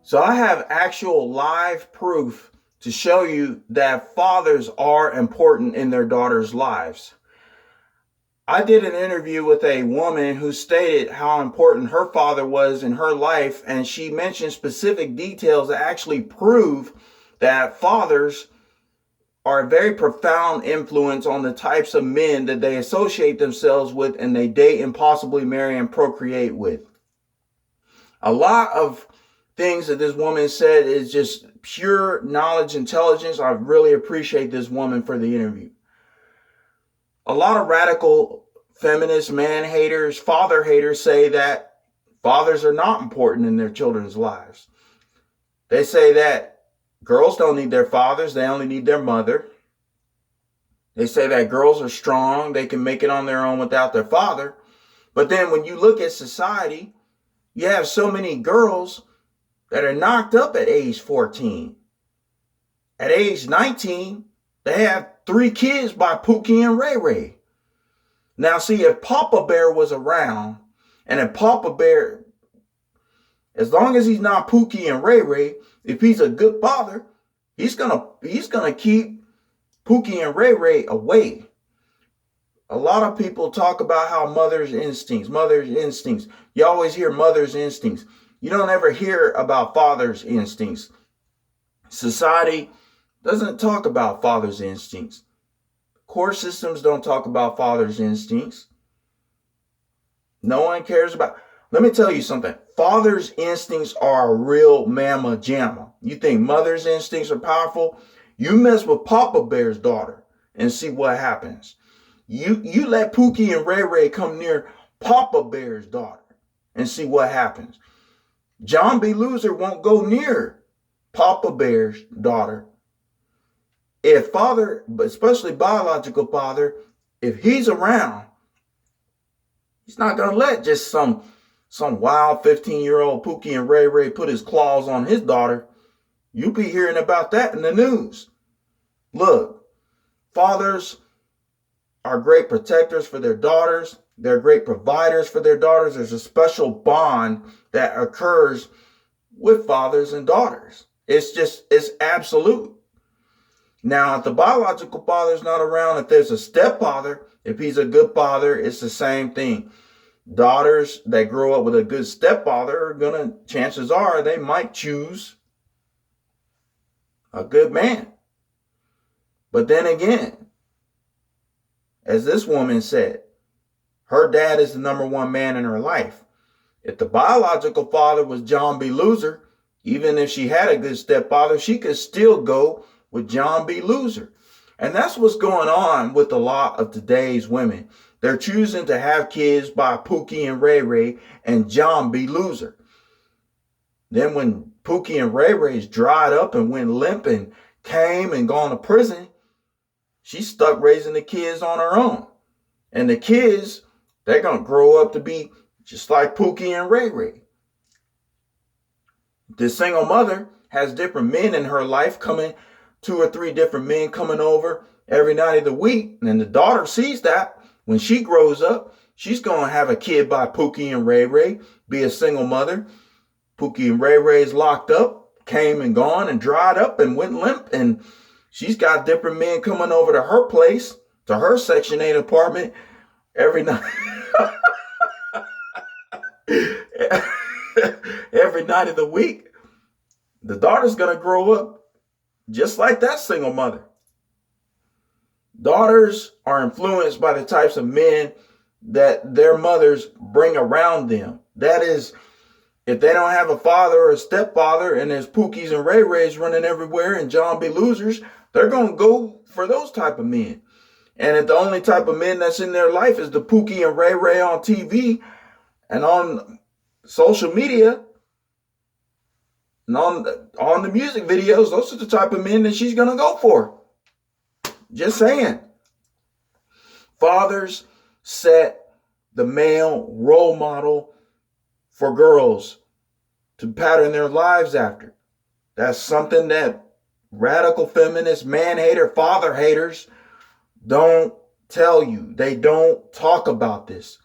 So I have actual live proof to show you that fathers are important in their daughters' lives. I did an interview with a woman who stated how important her father was in her life, and she mentioned specific details that actually prove that fathers are a very profound influence on the types of men that they associate themselves with and they date and possibly marry and procreate with. A lot of things that this woman said is just pure knowledge, intelligence. I really appreciate this woman for the interview. A lot of radical feminist man haters, father haters say that fathers are not important in their children's lives. They say that girls don't need their fathers, they only need their mother. They say that girls are strong, they can make it on their own without their father. But then when you look at society, you have so many girls that are knocked up at age 14. At age 19, they have 3 kids by Pookie and Ray Ray. Now, see, if Papa Bear was around, and if Papa Bear, as long as he's not Pookie and Ray Ray, if he's a good father, he's gonna keep Pookie and Ray Ray away. A lot of people talk about how mother's instincts. You always hear mother's instincts. You don't ever hear about father's instincts. Society doesn't talk about father's instincts. Court systems don't talk about father's instincts. No one cares about. Let me tell you something. Father's instincts are a real mamma jamma. You think mother's instincts are powerful? You mess with Papa Bear's daughter and see what happens. You let Pookie and Ray Ray come near Papa Bear's daughter and see what happens. John B. Loser won't go near Papa Bear's daughter. If father, especially biological father, if he's around, he's not going to let just some wild 15-year-old Pookie and Ray Ray put his claws on his daughter. You'll be hearing about that in the news. Look, fathers are great protectors for their daughters. They're great providers for their daughters. There's a special bond that occurs with fathers and daughters. It's absolute. Now, if the biological father's not around, if there's a stepfather, if he's a good father, it's the same thing. Daughters that grow up with a good stepfather are chances are they might choose a good man. But then again, as this woman said, her dad is the number one man in her life. If the biological father was John B. Loser, even if she had a good stepfather, she could still go with John B. Loser. And that's what's going on with a lot of today's women. They're choosing to have kids by Pookie and Ray Ray and John B. Loser. Then when Pookie and Ray Ray's dried up and went limp and came and gone to prison, she's stuck raising the kids on her own. And the kids, they're going to grow up to be just like Pookie and Ray Ray. The single mother has different men in her life coming, 2 or 3 different men coming over every night of the week. And the daughter sees that. When she grows up, she's going to have a kid by Pookie and Ray Ray, be a single mother. Pookie and Ray Ray's locked up, came and gone and dried up and went limp. And she's got different men coming over to her place, to her Section 8 apartment every night. Every night of the week. The daughter's going to grow up just like that single mother. Daughters are influenced by the types of men that their mothers bring around them. That is, if they don't have a father or a stepfather and there's Pookies and Ray Rays running everywhere and John B. Losers, they're going to go for those type of men. And if the only type of men that's in their life is the Pookie and Ray Ray on TV and on social media and on the music videos, those are the type of men that she's going to go for. Just saying. Fathers set the male role model for girls to pattern their lives after. That's something that radical feminist, man hater, father haters don't tell you. They don't talk about this.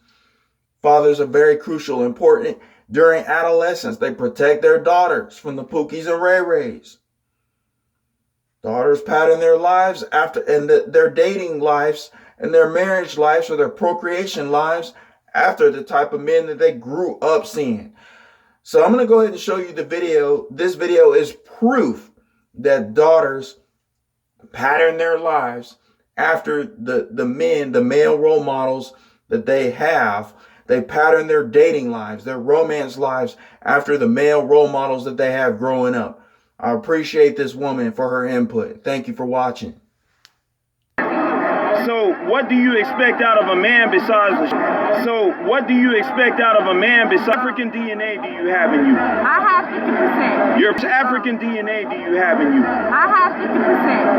Fathers are very crucial, important. During adolescence, they protect their daughters from the Pookies and Ray Rays. Daughters pattern their lives after, and their dating lives and their marriage lives or their procreation lives after the type of men that they grew up seeing. So I'm going to go ahead and show you the video. This video is proof that daughters pattern their lives after the men, the male role models that they have. They pattern their dating lives, their romance lives after the male role models that they have growing up. I appreciate this woman for her input. Thank you for watching. So what do you expect out of a man besides African DNA do you have in you? I have 50%. Your African DNA do you have in you? I have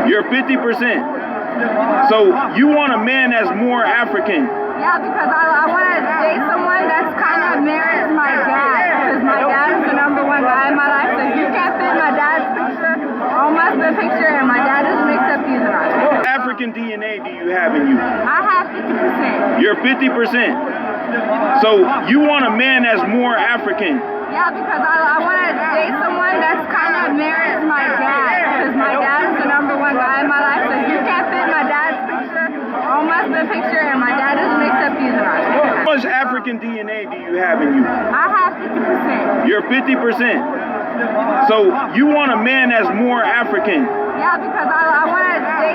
50%. You're 50%. So you want a man that's more African? Yeah, because I want to date someone that's kind of mirrors my dad. Because my dad is the number one guy in my life. So if you can't fit my dad's picture, almost the picture, and my dad doesn't accept you, then I don't. African DNA do you have in you? I have 50%. You're 50%. So you want a man that's more African? Yeah, because I want to date someone that's kind of mirrors my dad. Because my dad is the number one guy in my life. So if you can't fit my dad's picture, almost the picture, and my dad doesn't accept you, then I don't. How much African DNA do you have in you? I have 50%. You're 50%. So you want a man that's more African? Yeah, because I want to date